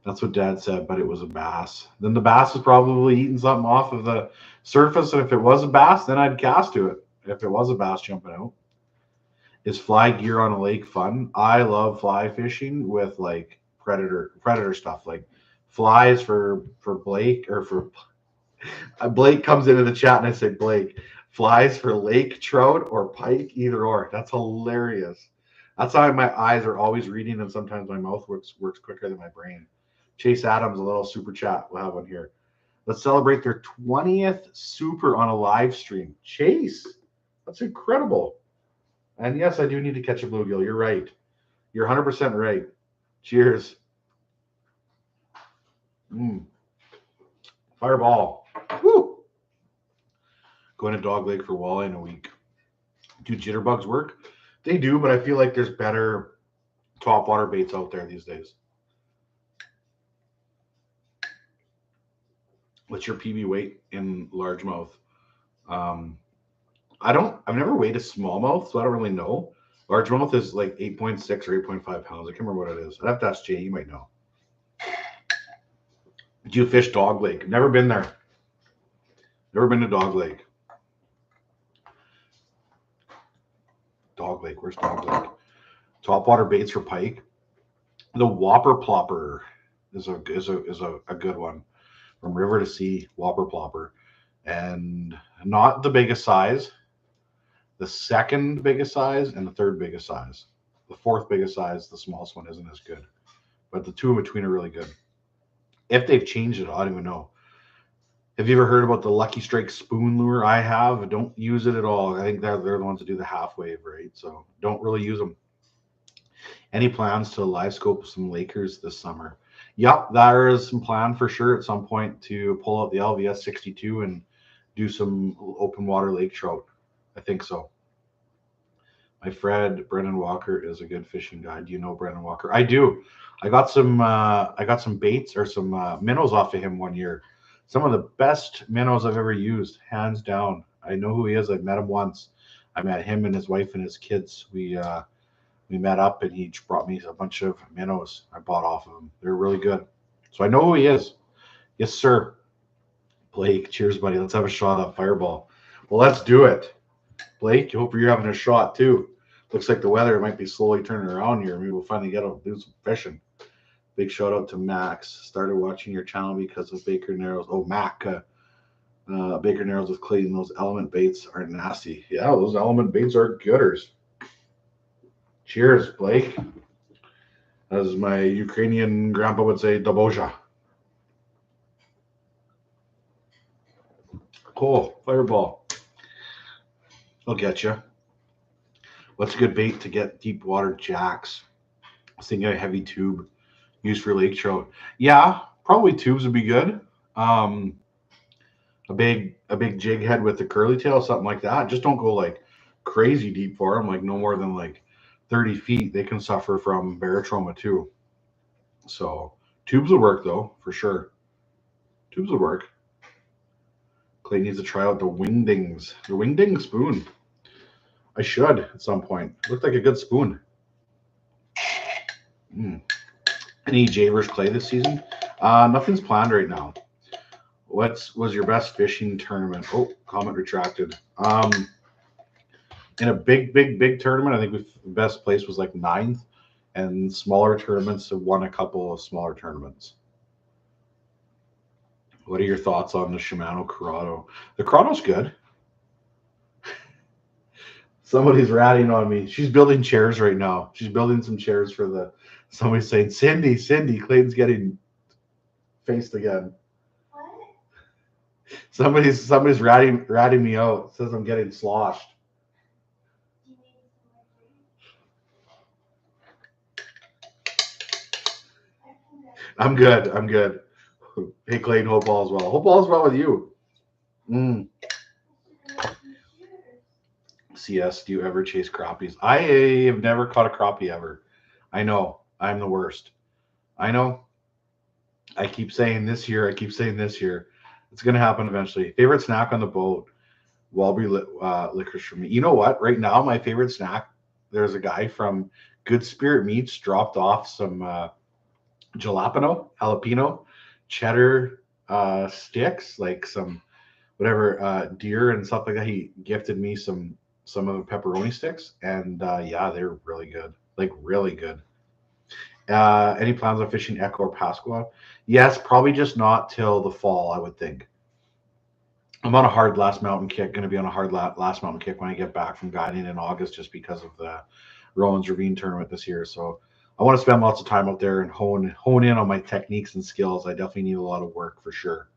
That's what Dad said, but it was a bass. Then the bass is probably eating something off of the surface, and if it was a bass, then I'd cast to it. If it was a bass jumping out, is fly gear on a lake fun? I love fly fishing with like predator stuff, like flies for Blake or for Blake comes into the chat and I say Blake flies for lake trout or pike, either or. That's hilarious. That's how my eyes are always reading, and sometimes my mouth works quicker than my brain. Chase Adams, a little super chat. We'll have one here. Let's celebrate their 20th super on a live stream. Chase, that's incredible. And yes, I do need to catch a bluegill. You're right. You're 100% right. Cheers. Fireball. Woo. Going to Dog Lake for walleye in a week. Do jitterbugs work? They do, but I feel like there's better topwater baits out there these days. What's your PB weight in largemouth? I've never weighed a smallmouth, so I don't really know. Largemouth is like 8.6 or 8.5 pounds. I can't remember what it is. I'd have to ask Jay. You might know. Do you fish Dog Lake? Never been there. Never been to Dog Lake. Dog Lake. Where's Dog Lake? Topwater baits for pike. The Whopper Plopper is a good one. From river to sea, Whopper Plopper. And not the biggest size. The second biggest size and the third biggest size. The fourth biggest size, the smallest one, isn't as good. But the two in between are really good. If they've changed it, I don't even know. Have you ever heard about the Lucky Strike spoon lure? I have. Don't use it at all. I think they're the ones that do the half wave, right? So don't really use them. Any plans to live scope some Lakers this summer? Yep, there is some plan for sure at some point to pull out the LVS 62 and do some open water lake trout. I think so. My friend Brendan Walker is a good fishing guy. Do you know Brendan Walker? I do. I got some baits or some minnows off of him one year. Some of the best minnows I've ever used, hands down. I know who he is. I've met him once. I met him and his wife and his kids. We met up and he brought me a bunch of minnows I bought off of him. They're really good. So I know who he is. Yes, sir. Blake, cheers, buddy. Let's have a shot at Fireball. Well, let's do it. Blake, I hope you're having a shot too. Looks like the weather might be slowly turning around here. Maybe we'll finally get out and do some fishing. Big shout out to Max. Started watching your channel because of Baker Narrows. Oh, Mac. Baker Narrows with Clayton. Those element baits are nasty. Yeah, those element baits are gooders. Cheers, Blake. As my Ukrainian grandpa would say, Daboja. Cool. Fireball. I'll get you. What's a good bait to get deep water jacks? I was thinking a heavy tube used for lake trout. Yeah, probably tubes would be good. A big jig head with the curly tail, something like that. Just don't go like crazy deep for them, like no more than like 30 feet. They can suffer from barotrauma too. So tubes would work though, for sure. Tubes would work. Clay needs to try out the wingdings. The wingding spoon. I should at some point. Looked like a good spoon. Any Javers Clay this season? Nothing's planned right now. What was your best fishing tournament? Oh, comment retracted. In a big tournament, I think the best place was like 9th, and smaller tournaments have won a couple of smaller tournaments. What are your thoughts on the Shimano Corrado? The Corrado's good. Somebody's ratting on me. She's building chairs right now. She's building some chairs for the. Somebody's saying, Cindy, Clayton's getting faced again. Somebody's ratting me out. Says I'm getting sloshed. I'm good. I'm good. Hey Clayton, hope all is well. Hope all is well with you. Mm. CS, do you ever chase crappies? I have never caught a crappie ever. I know. I'm the worst. I know. I keep saying this year. I keep saying this year. It's gonna happen eventually. Favorite snack on the boat? Wallaby licorice for me. You know what? Right now, my favorite snack. There's a guy from Good Spirit Meats dropped off some jalapeno, cheddar sticks, like some whatever deer and stuff like that. He gifted me some of the pepperoni sticks, and yeah, they're really good, like really good. Any plans on fishing Echo or Pasqua? Yes, probably just not till the fall, I would think. I'm on a hard last mountain kick. Going to be on a hard last mountain kick when I get back from guiding in August, just because of the Rowan's Ravine tournament this year. So I want to spend lots of time out there and hone in on my techniques and skills. I definitely need a lot of work for sure.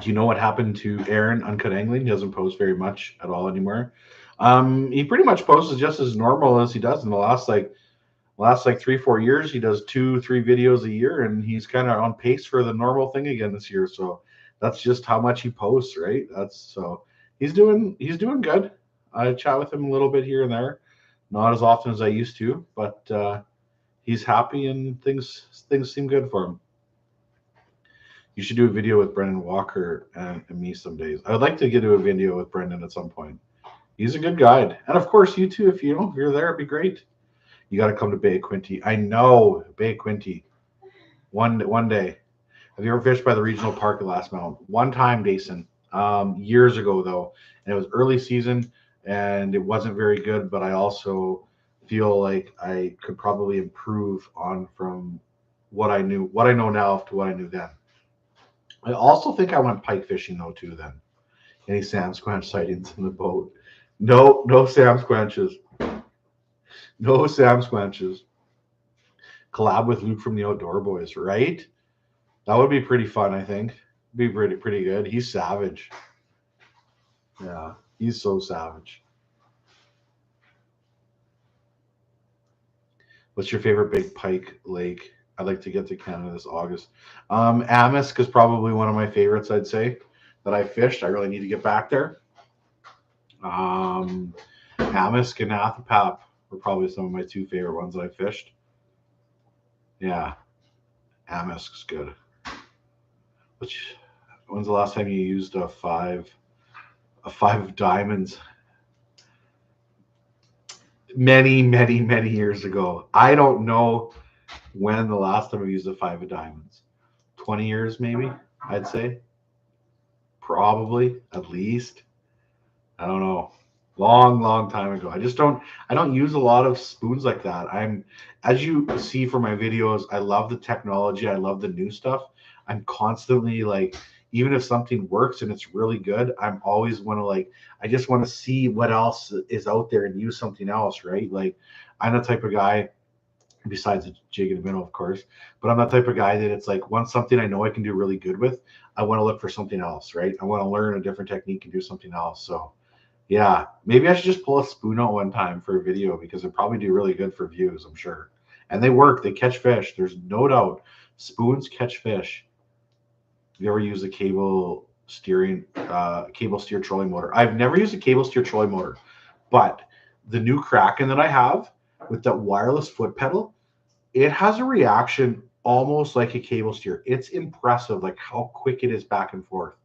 Do you know what happened to Aaron Uncut Angling? He doesn't post very much at all anymore. He pretty much posts just as normal as he does in the last 3-4 years. He does 2-3 videos a year, and he's kind of on pace for the normal thing again this year. So that's just how much he posts, right? That's so he's doing good. I chat with him a little bit here and there, not as often as I used to, but he's happy and things seem good for him. You should do a video with Brendan Walker and me some days. I would like to get to a video with Brendan at some point. He's a good guide, and of course you too. If you're there, it'd be great. You got to come to Bay of Quinte. I know Bay of Quinte. One day. Have you ever fished by the regional park at Last Mount? One time, Jason. Years ago though, and it was early season, and it wasn't very good. But I also feel like I could probably improve on from what I know now to what I knew then. I also think I went pike fishing though too. Then any Sam Squanch sightings in the boat? No, no Sam Squanches. No Sam Squanches. Collab with Luke from the Outdoor Boys, right? That would be pretty fun, I think. Be pretty good. He's savage. Yeah, he's so savage. What's your favorite big pike lake? I'd like to get to Canada this August. Amisk is probably one of my favorites, I'd say, that I fished. I really need to get back there. Um, Amisk and Athapap were probably some of my two favorite ones that I fished. Yeah, Amisk's good. Which when's the last time you used a five of diamonds? Many years ago. I don't know when the last time I used a five of diamonds. 20 years maybe, I'd say. Probably at least. I don't know. Long time ago. I don't use a lot of spoons like that. As you see from my videos, I love the technology. I love the new stuff. I'm constantly like, even if something works and it's really good, I'm always want to like, I just want to see what else is out there and use something else, right? Like I'm the type of guy, besides the jig and minnow, of course, but I'm that type of guy that it's like once something I know I can do really good with, I want to look for something else, right? I want to learn a different technique and do something else. So yeah, maybe I should just pull a spoon out one time for a video because it probably do really good for views, I'm sure. And they work, they catch fish. There's no doubt. Spoons catch fish. Have you ever used a cable steer trolling motor? I've never used a cable steer trolling motor, but the new Kraken that I have with that wireless foot pedal, it has a reaction almost like a cable steer. It's impressive, like how quick it is back and forth.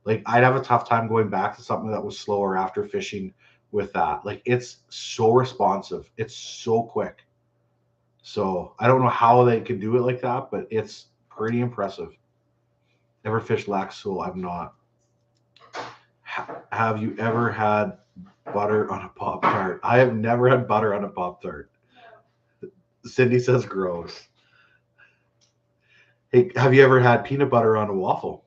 Like I'd have a tough time going back to something that was slower after fishing with that. Like it's so responsive. It's so quick. So I don't know how they can do it like that, but it's pretty impressive. Never fished Laxul. I've not. Have you ever had butter on a Pop Tart? I have never had butter on a Pop Tart. Cindy says gross. Hey, have you ever had peanut butter on a waffle?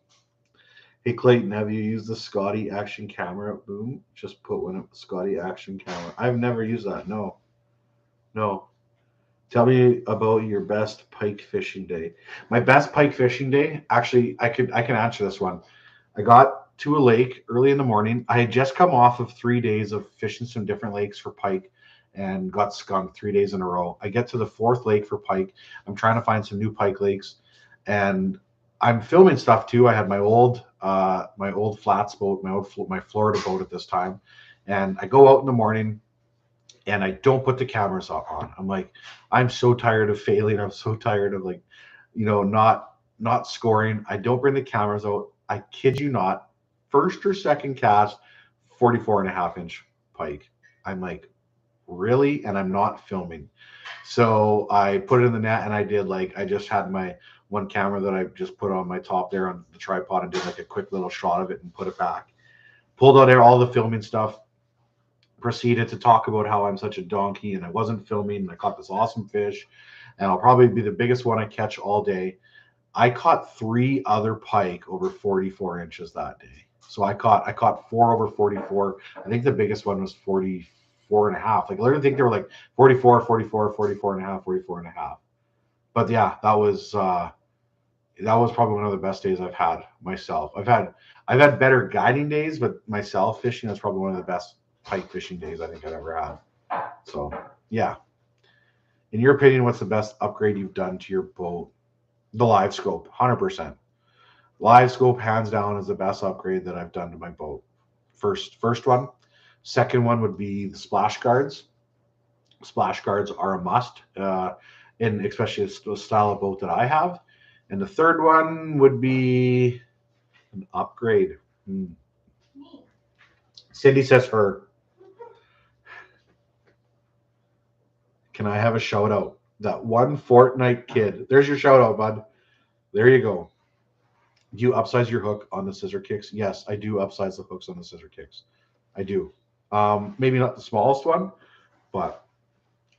Hey Clayton, have you used the Scotty Action Camera? Boom. Just put one up. Scotty Action Camera. I've never used that. No, no. Tell me about your best pike fishing day. My best pike fishing day. Actually, I can answer this one. I got to a lake early in the morning. I had just come off of 3 days of fishing some different lakes for pike and got skunked 3 days in a row. I get to the fourth lake for pike. I'm trying to find some new pike lakes, and I'm filming stuff too. I had my old flats boat, my Florida boat at this time, and I go out in the morning and I don't put the cameras on. I'm like, I'm so tired of failing. I'm so tired of like, not scoring. I don't bring the cameras out. I kid you not. First or second cast, 44 and a half inch pike. I'm like, really? And I'm not filming. So I put it in the net and I just had my one camera that I just put on my top there on the tripod and did like a quick little shot of it and put it back. Pulled out there all the filming stuff, proceeded to talk about how I'm such a donkey and I wasn't filming and I caught this awesome fish and I'll probably be the biggest one I catch all day. I caught three other pike over 44 inches that day. So I caught four over 44. I think the biggest one was 44 and a half. Like I literally think they were like 44, 44, 44 and a half, 44 and a half. But yeah, that was probably one of the best days I've had myself. I've had better guiding days, but myself fishing is probably one of the best pike fishing days I think I've ever had. So yeah. In your opinion, what's the best upgrade you've done to your boat? The live scope, 100%. Live scope, hands down, is the best upgrade that I've done to my boat. First one. Second one would be the splash guards. Splash guards are a must, in especially the style of boat that I have. And the third one would be an upgrade. Hmm. Cindy says her. Can I have a shout out? That one Fortnite kid. There's your shout out, bud. There you go. Do you upsize your hook on the scissor kicks? Yes, I do upsize the hooks on the scissor kicks. I do. Maybe not the smallest one, but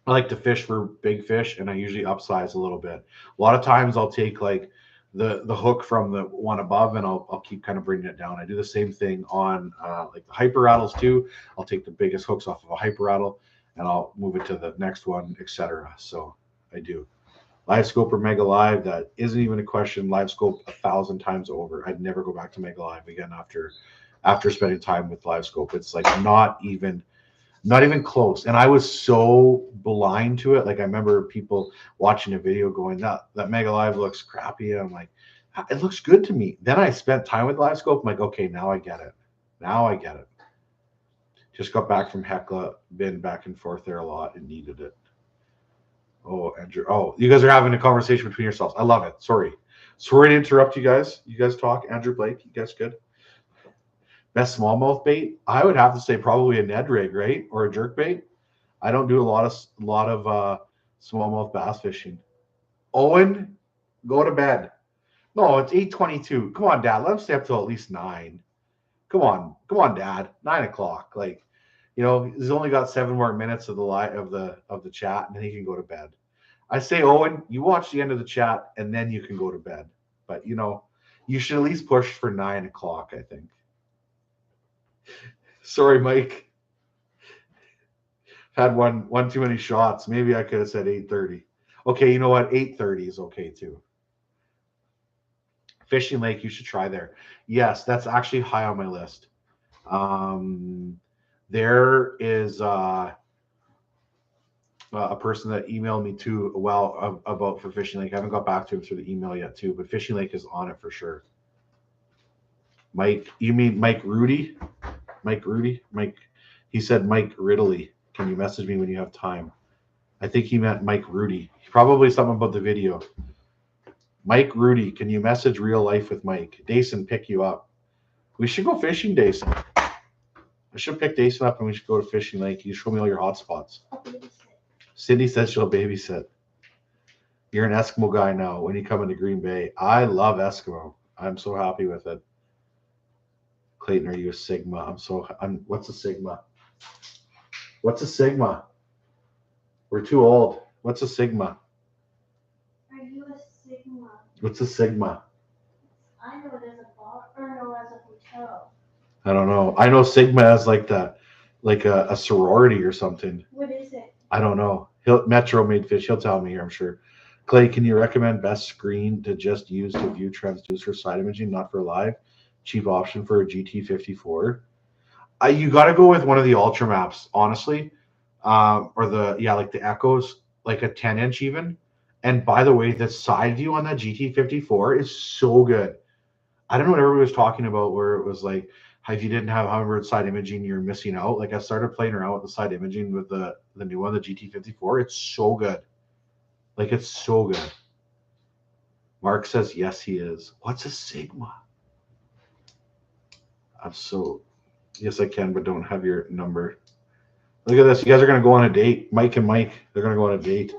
I like to fish for big fish, and I usually upsize a little bit. A lot of times, I'll take like the hook from the one above, and I'll keep kind of bringing it down. I do the same thing on like the hyper rattles too. I'll take the biggest hooks off of a hyper rattle, and I'll move it to the next one, etc. So I do. Live scope or mega live, that isn't even a question. Live scope 1,000 times over. I'd never go back to mega live again after spending time with live scope. It's like not even close. And I was so blind to it. Like I remember people watching a video going, that mega live looks crappy. And I'm like, it looks good to me. Then I spent time with live scope. I'm like, okay, now I get it. Now I get it. Just got back from Hecla, been back and forth there a lot and needed it. Oh, Andrew. Oh, you guys are having a conversation between yourselves. I love it. Sorry to interrupt you guys. You guys talk. Andrew, Blake, you guys good? Best smallmouth bait? I would have to say probably a Ned rig, right? Or a jerk bait. I don't do a lot of smallmouth bass fishing. Owen, go to bed. No, it's 8:22. Come on, Dad. Let him stay up till at least 9. Come on, Dad. 9 o'clock. Like, he's only got 7 more minutes of the chat, and then he can go to bed. I say, Owen, you watch the end of the chat, and then you can go to bed. But you should at least push for 9 o'clock, I think. Sorry, Mike. Had one too many shots. Maybe I could have said 8:30. Okay, you know what? 8:30 is okay too. Fishing Lake, you should try there. Yes, that's actually high on my list. Um, there is a person that emailed me too, well, about for Fishing Lake. I haven't got back to him through the email yet too, but Fishing Lake is on it for sure. Mike, you mean Mike Rudy? Mike. He said Mike Ridley. Can you message me when you have time? I think he meant Mike Rudy. Probably something about the video. Mike Rudy, can you message real life with Mike? Dason, pick you up. We should go fishing, Dason. I should pick Dason up and we should go to Fishing Lake. You show me all your hot spots. Cindy says she'll babysit. You're an Eskimo guy now. When you come into Green Bay, I love Eskimo. I'm so happy with it. Clayton, are you a Sigma? What's a Sigma? What's a Sigma? We're too old. What's a Sigma? Are you a Sigma? What's a Sigma? I know it as a bar or no, as a hotel. I don't know. I know Sigma as like like a sorority or something. What is it? I don't know. Metro made fish. He'll tell me here, I'm sure. Clay, can you recommend best screen to just use to view transducer side imaging, not for live? Cheap option for a GT54. You got to go with one of the Ultra maps, honestly, or like the Echoes, like a 10-inch even. And by the way, the side view on that GT54 is so good. I don't know what everybody was talking about, where it was like, if you didn't have Humminbird side imaging, you're missing out. Like I started playing around with the side imaging with the new one, the GT54. It's so good. Like it's so good. Mark says yes, he is. What's a Sigma? I'm so yes, I can, but don't have your number. Look at this. You guys are gonna go on a date. Mike and Mike, they're gonna go on a date.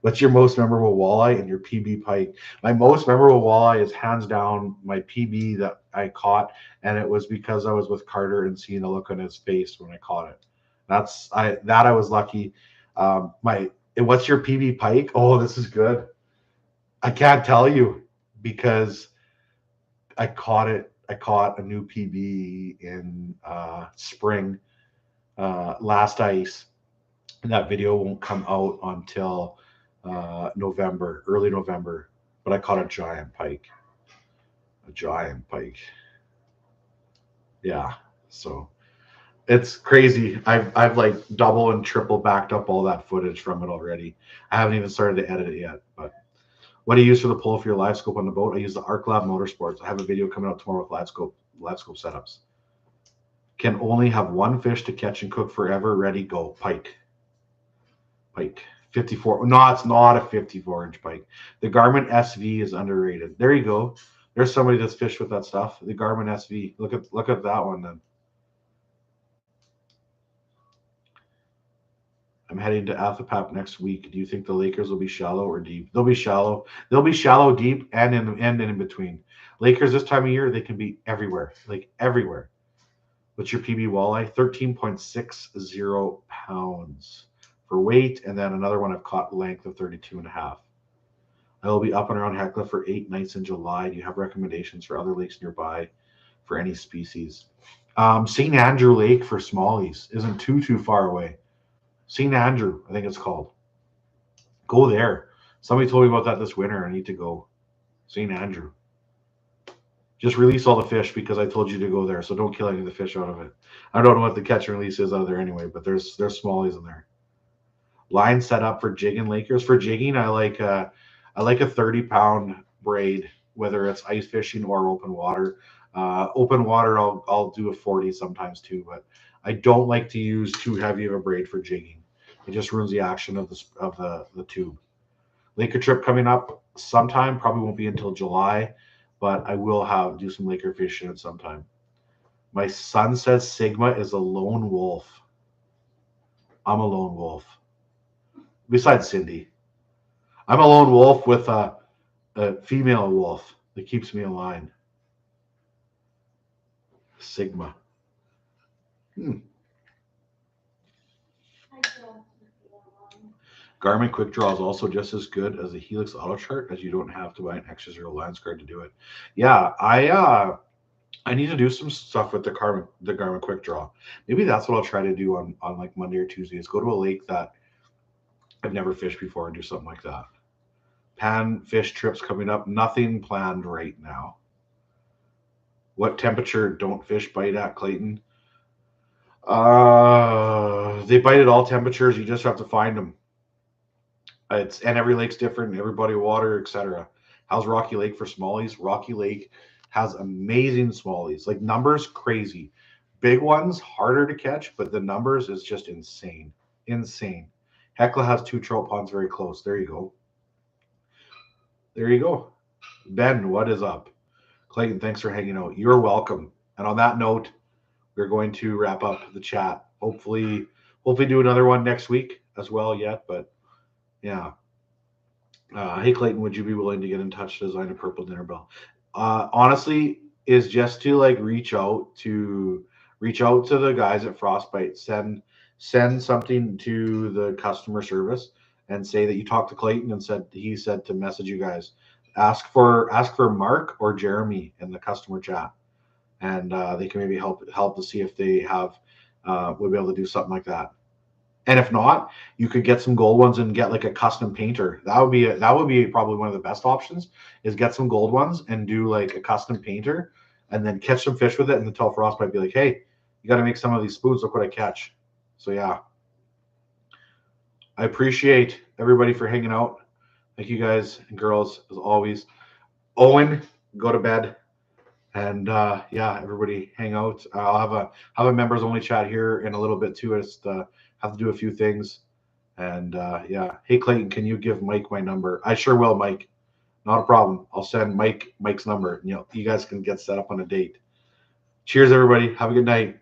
What's your most memorable walleye and your PB pike? My most memorable walleye is hands down my PB that I caught, and it was because I was with Carter and seeing the look on his face when I caught it. I was lucky. My what's your PB pike? Oh, this is good. I can't tell you because I caught it. I caught a new PB in spring, last ice, and that video won't come out until November, early November. But I caught a giant pike. A giant pike. Yeah. So it's crazy. I've like double and triple backed up all that footage from it already. I haven't even started to edit it yet. But what do you use for the pull for your live scope on the boat? I use the Arc Lab Motorsports. I have a video coming out tomorrow with live scope setups. Can only have one fish to catch and cook forever. Ready, go. Pike. Pike. 54. No, it's not a 54-inch pike. The Garmin SV is underrated. There you go. There's somebody that's fished with that stuff. The Garmin SV. Look at that one then. I'm heading to Athapap next week. Do you think the Lakers will be shallow or deep? They'll be shallow. They'll be shallow, deep, and in between. Lakers this time of year, they can be everywhere, like everywhere. What's your PB walleye? 13.60 pounds for weight, and then another one I've caught length of 32 and a half. I will be up and around Hecla for 8 nights in July. Do you have recommendations for other lakes nearby for any species? St. Andrew Lake for smallies isn't too far away. St. Andrew, I think it's called. Go there. Somebody told me about that this winter. I need to go. St. Andrew. Just release all the fish because I told you to go there. So don't kill any of the fish out of it. I don't know what the catch and release is out of there anyway, but there's smallies in there. Line set up for jigging Lakers. For jigging, I like a 30-pound braid, whether it's ice fishing or open water. Open water, I'll do a 40 sometimes too, but I don't like to use too heavy of a braid for jigging. It just ruins the action of the tube. Laker trip coming up sometime. Probably won't be until July, but I will do some Laker fishing at some time. My son says Sigma is a lone wolf. I'm a lone wolf. Besides Cindy, I'm a lone wolf with a female wolf that keeps me in line. Sigma. Hmm. I don't keep you alone. Garmin Quick Draw is also just as good as the Helix Auto Chart, as you don't have to buy an extra zero lines card to do it. Yeah, I need to do some stuff with the Garmin Quick Draw. Maybe that's what I'll try to do on like Monday or Tuesday. Is go to a lake that I've never fished before and do something like that. Pan fish trips coming up. Nothing planned right now. What temperature don't fish bite at, Clayton? They bite at all temperatures. You just have to find them. And every lake's different. Every body of water, etc. How's Rocky Lake for smallies? Rocky Lake has amazing smallies. Like numbers, crazy. Big ones harder to catch, but the numbers is just insane, insane. Hecla has two trout ponds very close. There you go. There you go. Ben, what is up? Clayton, thanks for hanging out. You're welcome. And on that note, we're going to wrap up the chat. Hopefully do another one next week as well yet. But yeah. Hey Clayton, would you be willing to get in touch to design a purple dinner bell? Honestly, is just to like reach out to the guys at Frostbite. Send something to the customer service and say that you talked to Clayton and he said to message you guys. ask for Mark or Jeremy in the customer chat, and they can maybe help to see if they have would be able to do something like that. And if not, you could get some gold ones and get like a custom painter. That would be probably one of the best options. Is get some gold ones and do like a custom painter, and then catch some fish with it. And then tell Frostbite, be like, hey, you got to make some of these spoons. Look what I catch. So yeah, I appreciate everybody for hanging out. Thank you guys and girls as always. Owen, go to bed. And yeah, everybody hang out. I'll have a members only chat here in a little bit too. I just have to do a few things. And yeah, hey Clayton, can you give Mike my number? I sure will, Mike. Not a problem. I'll send Mike's number. You know, you guys can get set up on a date. Cheers, everybody. Have a good night.